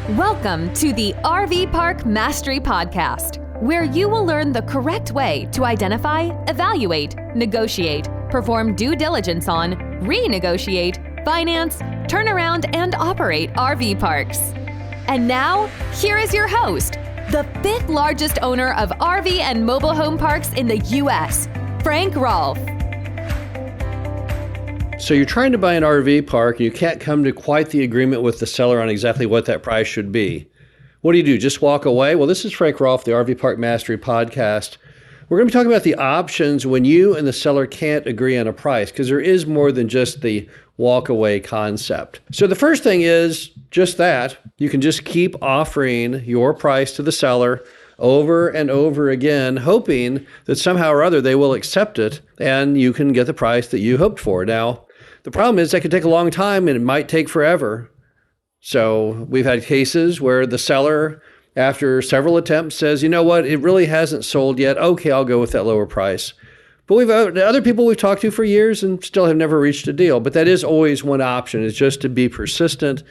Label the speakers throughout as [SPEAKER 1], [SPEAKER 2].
[SPEAKER 1] Welcome to the RV Park Mastery Podcast, where you will learn the correct way to identify, evaluate, negotiate, perform due diligence on, renegotiate, finance, turn around, and operate RV parks. And now, here is your host, the fifth largest owner of RV and mobile home parks in the U.S., Frank Rolfe.
[SPEAKER 2] So you're trying to buy an RV park and you can't come to quite the agreement with the seller on exactly what that price should be. What do? Just walk away? Well, this is Frank Rolfe, the RV Park Mastery Podcast. We're going to be talking about the options when you and the seller can't agree on a price, because there is more than just the walk away concept. So the first thing is just that. You can just keep offering your price to the seller over and over again, hoping that somehow or other they will accept it and you can get the price that you hoped for. Now, the problem is that could take a long time and it might take forever. So we've had cases where the seller, after several attempts, says, you know what, it really hasn't sold yet. Okay, I'll go with that lower price. But we've other people we've talked to for years and still have never reached a deal. But that is always one option, is just to be persistent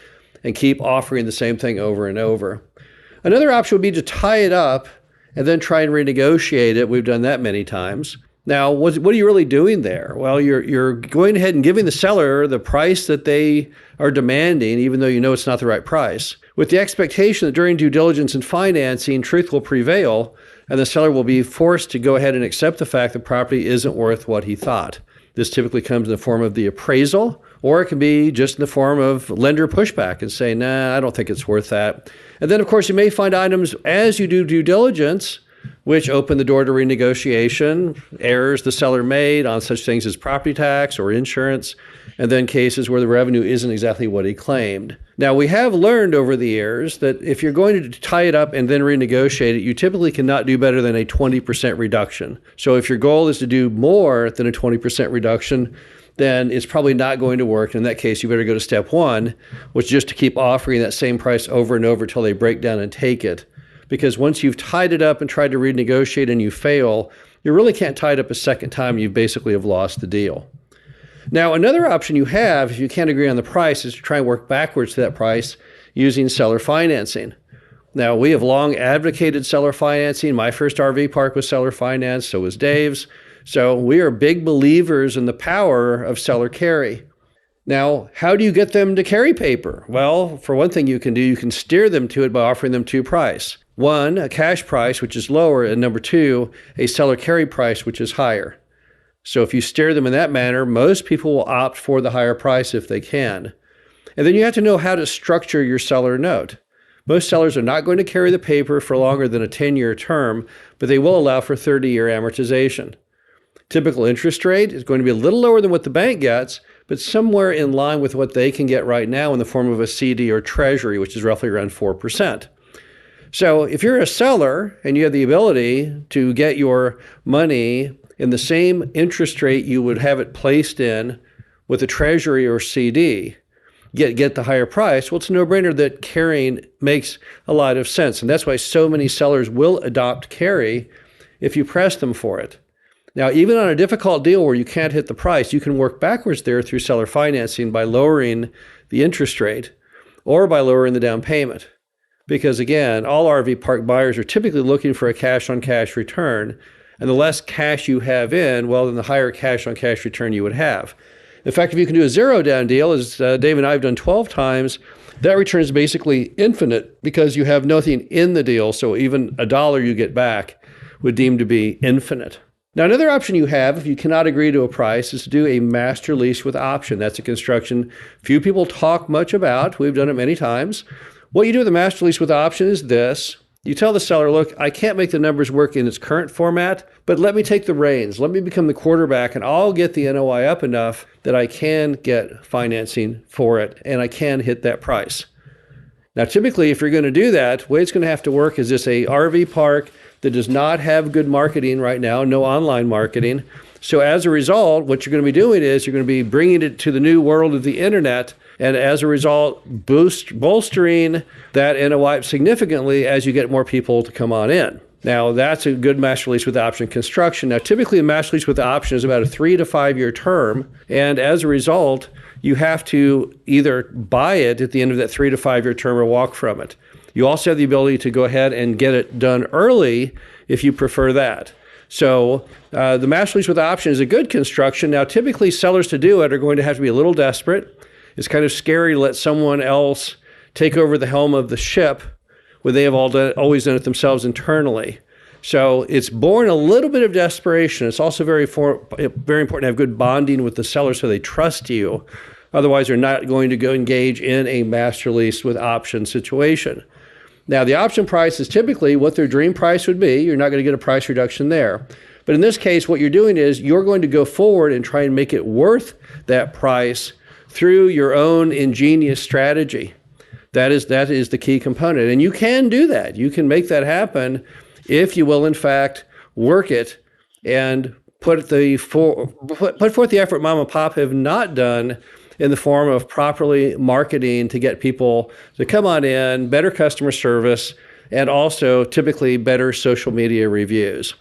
[SPEAKER 2] and keep offering the same thing over and over. Another option would be to tie it up and then try and renegotiate it. We've done that many times. Now, what are you really doing there? Well, you're going ahead and giving the seller the price that they are demanding, even though you know it's not the right price, with the expectation that during due diligence and financing, truth will prevail, and the seller will be forced to go ahead and accept the fact the property isn't worth what he thought. This typically comes in the form of the appraisal, or it can be just in the form of lender pushback and say, nah, I don't think it's worth that. And then, of course, you may find items as you do due diligence which open the door to renegotiation, errors the seller made on such things as property tax or insurance, and then cases where the revenue isn't exactly what he claimed. Now, we have learned over the years that if you're going to tie it up and then renegotiate it, you typically cannot do better than a 20% reduction. So if your goal is to do more than a 20% reduction, then it's probably not going to work. In that case, you better go to step one, which is just to keep offering that same price over and over until they break down and take it. Because once you've tied it up and tried to renegotiate and you fail, you really can't tie it up a second time. You basically have lost the deal. Now, another option you have, if you can't agree on the price, is to try and work backwards to that price using seller financing. Now, we have long advocated seller financing. My first RV park was seller financed, so was Dave's. So we are big believers in the power of seller carry. Now, how do you get them to carry paper? Well, for one thing you can do, you can steer them to it by offering them two prices. One, a cash price, which is lower, and number two, a seller carry price, which is higher. So if you steer them in that manner, most people will opt for the higher price if they can. And then you have to know how to structure your seller note. Most sellers are not going to carry the paper for longer than a 10-year term, but they will allow for 30-year amortization. Typical interest rate is going to be a little lower than what the bank gets, but somewhere in line with what they can get right now in the form of a CD or treasury, which is roughly around 4%. So if you're a seller and you have the ability to get your money in the same interest rate you would have it placed in with a treasury or CD, get the higher price, well, it's a no-brainer that carrying makes a lot of sense. And that's why so many sellers will adopt carry if you press them for it. Now, even on a difficult deal where you can't hit the price, you can work backwards there through seller financing by lowering the interest rate or by lowering the down payment. Because again, all RV park buyers are typically looking for a cash-on-cash return, and the less cash you have in, well, then the higher cash-on-cash return you would have. In fact, if you can do a zero-down deal, as Dave and I have done 12 times, that return is basically infinite because you have nothing in the deal, so even a dollar you get back would deem to be infinite. Now, another option you have, if you cannot agree to a price, is to do a master lease with option. That's a construction few people talk much about. We've done it many times. What you do with a master lease with option is this. You tell the seller, look, I can't make the numbers work in its current format, but let me take the reins. Let me become the quarterback, and I'll get the NOI up enough that I can get financing for it, and I can hit that price. Now, typically, if you're going to do that, the way it's going to have to work is this a RV park that does not have good marketing right now, no online marketing. So as a result, what you're going to be doing is you're going to be bringing it to the new world of the internet, and as a result, bolstering that NOI significantly as you get more people to come on in. Now, that's a good master lease with option construction. Now, typically a master lease with option is about a 3 to 5 year term, and as a result, you have to either buy it at the end of that 3 to 5 year term or walk from it. You also have the ability to go ahead and get it done early if you prefer that. So the master lease with option is a good construction. Now, typically sellers to do it are going to have to be a little desperate. It's kind of scary to let someone else take over the helm of the ship when they have always done it themselves internally. So it's born a little bit of desperation. It's also very important to have good bonding with the seller so they trust you. Otherwise, they're not going to go engage in a master lease with option situation. Now, the option price is typically what their dream price would be. You're not going to get a price reduction there. But in this case, what you're doing is you're going to go forward and try and make it worth that price through your own ingenious strategy. That is the key component. And you can do that. You can make that happen if you will, in fact, work it and put forth the effort mom and pop have not done in the form of properly marketing to get people to come on in, better customer service, and also typically better social media reviews.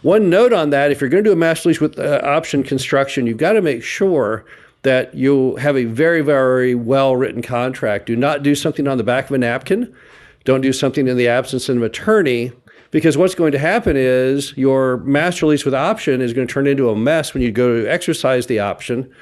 [SPEAKER 2] One note on that, if you're going to do a master lease with option construction, you've got to make sure that you have a very, very well-written contract. Do not do something on the back of a napkin. Don't do something in the absence of an attorney, because what's going to happen is your master lease with option is going to turn into a mess when you go to exercise the option.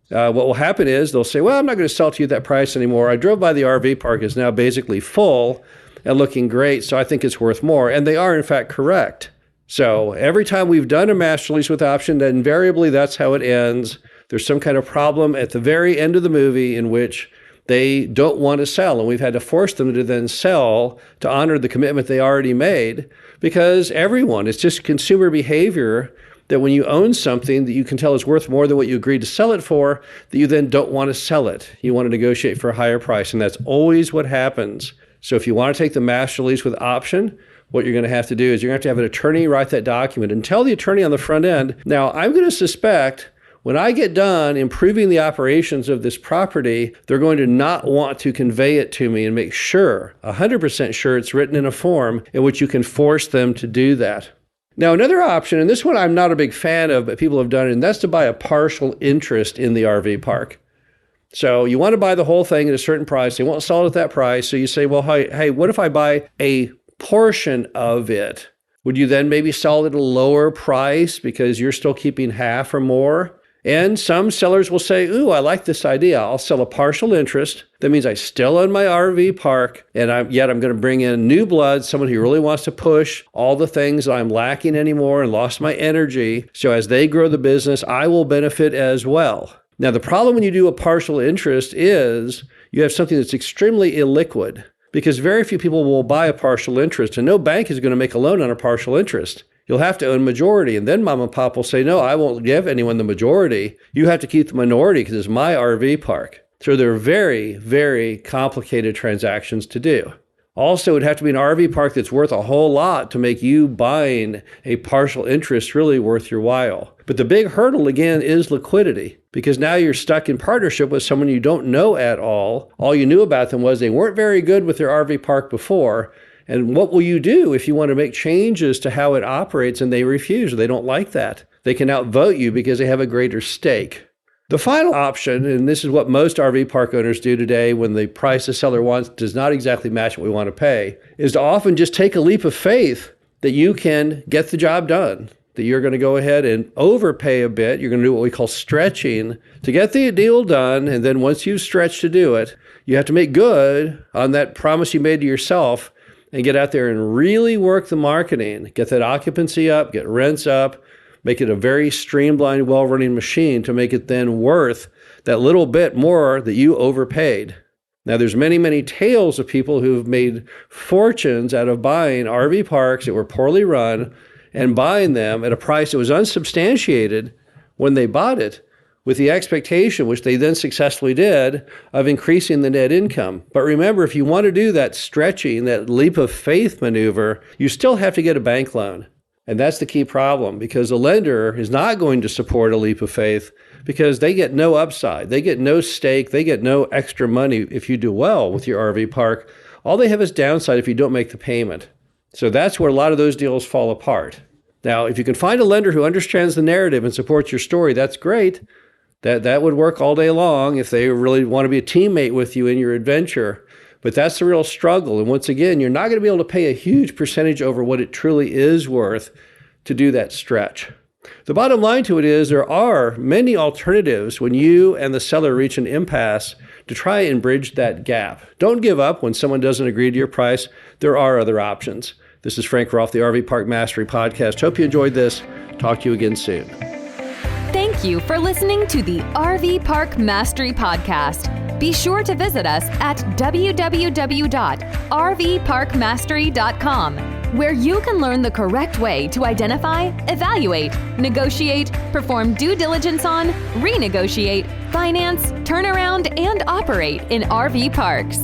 [SPEAKER 2] What will happen is they'll say, well, I'm not going to sell it to you at that price anymore. I drove by the RV park. It's now basically full and looking great, so I think it's worth more. And they are, in fact, correct. So every time we've done a master lease with option, then invariably that's how it ends. There's some kind of problem at the very end of the movie in which they don't want to sell, and we've had to force them to then sell to honor the commitment they already made, because it's just consumer behavior that when you own something that you can tell is worth more than what you agreed to sell it for, that you then don't want to sell it. You want to negotiate for a higher price, and that's always what happens. So if you want to take the master lease with option, what you're going to have to do is you're going to have an attorney write that document and tell the attorney on the front end, now I'm going to suspect when I get done improving the operations of this property, they're going to not want to convey it to me and make sure, 100% sure it's written in a form in which you can force them to do that. Now, another option, and this one I'm not a big fan of, but people have done it, and that's to buy a partial interest in the RV park. So you want to buy the whole thing at a certain price. They won't sell it at that price. So you say, well, hey, what if I buy a portion of it? Would you then maybe sell it at a lower price because you're still keeping half or more? And some sellers will say, ooh, I like this idea. I'll sell a partial interest. That means I still own my RV park, and I'm going to bring in new blood, someone who really wants to push all the things that I'm lacking anymore and lost my energy. So as they grow the business, I will benefit as well. Now, the problem when you do a partial interest is you have something that's extremely illiquid, because very few people will buy a partial interest, and no bank is going to make a loan on a partial interest. You'll have to own majority, and then mom and pop will say, no, I won't give anyone the majority. You have to keep the minority because it's my RV park. So they're very, very complicated transactions to do. Also, it would have to be an RV park that's worth a whole lot to make you buying a partial interest really worth your while. But the big hurdle, again, is liquidity, because now you're stuck in partnership with someone you don't know at all. All you knew about them was they weren't very good with their RV park before. And what will you do if you want to make changes to how it operates and they refuse or they don't like that? They can outvote you because they have a greater stake. The final option, and this is what most RV park owners do today when the price the seller wants does not exactly match what we want to pay, is to often just take a leap of faith that you can get the job done, that you're going to go ahead and overpay a bit. You're going to do what we call stretching to get the deal done. And then once you've stretched to do it, you have to make good on that promise you made to yourself and get out there and really work the marketing, get that occupancy up, get rents up, make it a very streamlined, well-running machine to make it then worth that little bit more that you overpaid. Now, there's many, many tales of people who've made fortunes out of buying RV parks that were poorly run and buying them at a price that was unsubstantiated when they bought it, with the expectation, which they then successfully did, of increasing the net income. But remember, if you want to do that stretching, that leap of faith maneuver, you still have to get a bank loan. And that's the key problem, because the lender is not going to support a leap of faith because they get no upside. They get no stake. They get no extra money if you do well with your RV park. All they have is downside if you don't make the payment. So that's where a lot of those deals fall apart. Now, if you can find a lender who understands the narrative and supports your story, that's great. That would work all day long if they really want to be a teammate with you in your adventure. But that's the real struggle. And once again, you're not going to be able to pay a huge percentage over what it truly is worth to do that stretch. The bottom line to it is there are many alternatives when you and the seller reach an impasse to try and bridge that gap. Don't give up when someone doesn't agree to your price. There are other options. This is Frank Rolfe, the RV Park Mastery Podcast. Hope you enjoyed this. Talk to you again soon.
[SPEAKER 1] Thank you for listening to the RV Park Mastery Podcast. Be sure to visit us at www.rvparkmastery.com, where you can learn the correct way to identify, evaluate, negotiate, perform due diligence on, renegotiate, finance, turn around, and operate in RV parks.